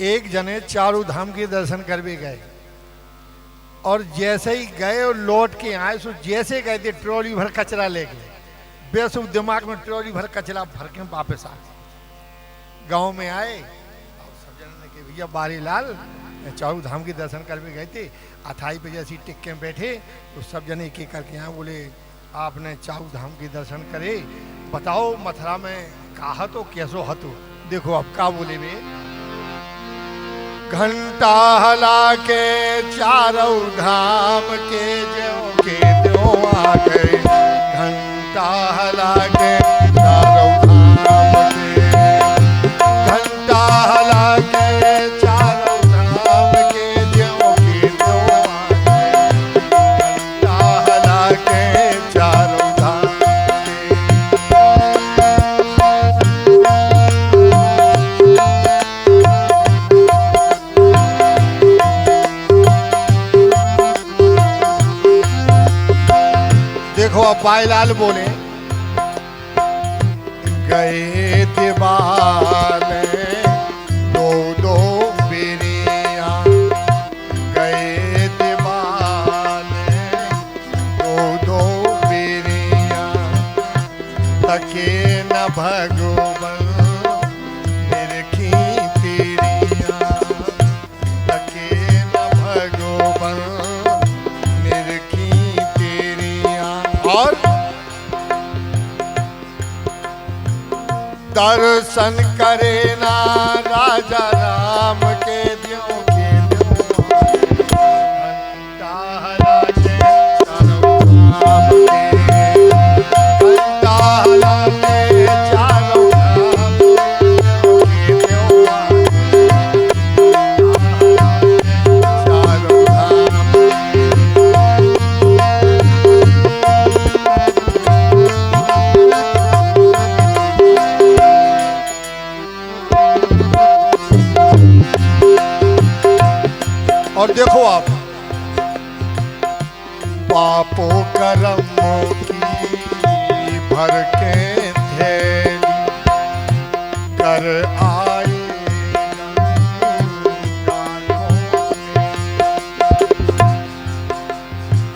एक जने चारों धाम के दर्शन करवे गए और जैसे ही गए और लौट के आए सो जैसे गए थे ट्रॉली भर कचरा ले गए। बेसु दिमाग में ट्रॉली भर कचरा भर के वापस आ गए। गांव में आए और सब जन ने कहा भैया बारी लाल चारों धाम के दर्शन करवे गए थे, अथाई पे जैसी टिक्के में बैठे तो सब जने एक एक करके यहाँ बोले आपने चारों धाम के दर्शन करे, बताओ मथुरा में कहा तो कैसो हतो। देखो अब का बोले वे, घंटा हला के चारों धाम के जो आ गए, घंटा हला के चारों धाम के, घंटा हला के चारों धाम के जो आ गए, घंटा हला के चारों धाम के। देखो अब बाईलाल बोले, गए दिवाले दो दो बेरिया, गए दिवाले दो दो बेरिया, तके न भगवन निरखी तेरिया, तके न भगवन निरखी तेरिया। और दर्शन करे ना राजा राम के द्यों के द्यों, घंटा हला के चारों धाम के, घंटा हला के चारों धाम के द्यों आ गए, चारों धाम और देखो आप पापों कर्मों की भर के थैली कर आए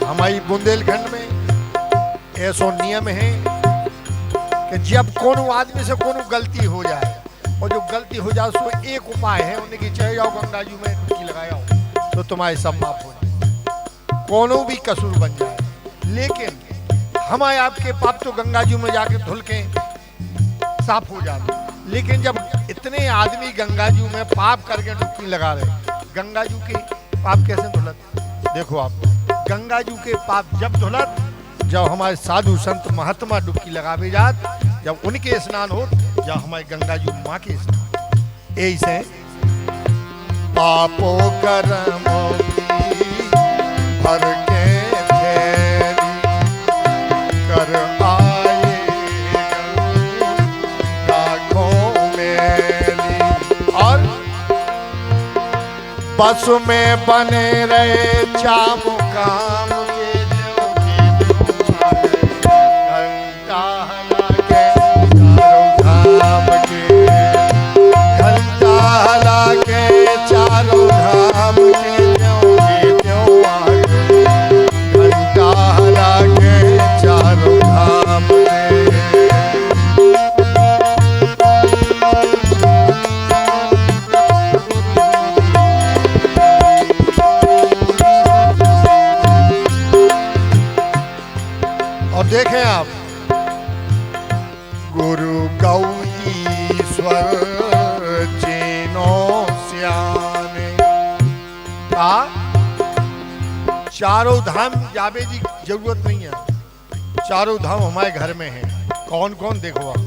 हमारी बुंदेलखंड में ऐसा नियम है कि जब कोनो आदमी से कोनो गलती हो जाए और जो गलती हो जाए उसको एक उपाय है, उन्हें कि चले जाओ गंगा जी में डुबकी लगाओ तो तुम्हारे सब माफ हो जाए, कोनो भी कसूर बन जाए। लेकिन हमारे आपके पाप तो गंगा जी में जाके धुल के साफ हो जाते, लेकिन जब इतने आदमी गंगा जी में पाप करके डुबकी लगा रहे, गंगा जी के पाप कैसे धुलत? देखो आप, गंगा जी के पाप जब धुलत जब हमारे साधु संत महात्मा डुबकी लगावे जात, जब उनके स्नान हो, जब हमारे गंगा जी माँ के स्नान। ऐसे पापों कर्मों की भर के थैली कर आए लाखों मेली। और बस में बने रहे चामु काम के जो आ गए, घंटा हला के चारों धाम के, घंटा हला के चारों धाम के जो आ गए, घंटा हला के चारों धाम के। और देखें आप, गुरु गौ ईश्वर चीनो श्यामे का चारों धाम जावे जी जरूरत नहीं है, चारों धाम हमारे घर में है। कौन कौन? देखो आप,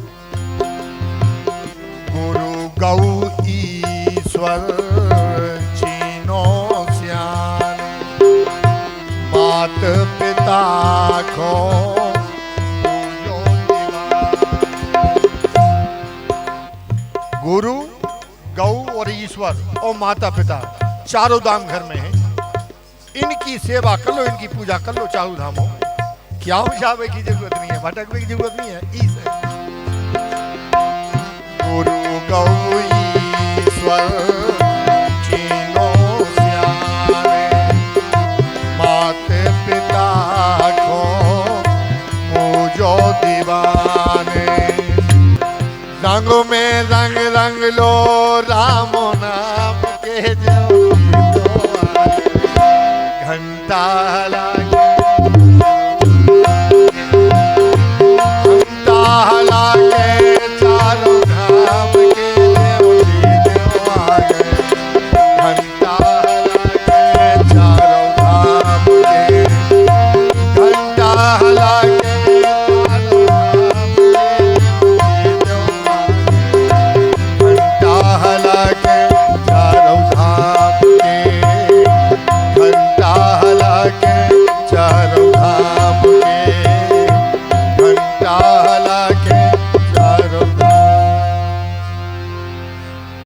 गुरु गौ ईश्वर चीनो श्यामे, मात पिता को गुरु गौ और ईश्वर और माता पिता चारों धाम घर में है, इनकी सेवा कर लो, इनकी पूजा कर लो चारों धामों। क्या जावे की जरूरत नहीं है, भटकने की जरूरत नहीं है। गुरु गौ ईश्वर में रंग रंग लो राम नाम के जो घंटा लागे घंटा लागे चारों धाम के देव आगे घंटा लागे चारों धाम के घंटा लागे चारों धाम के देव आगे घंटा लागे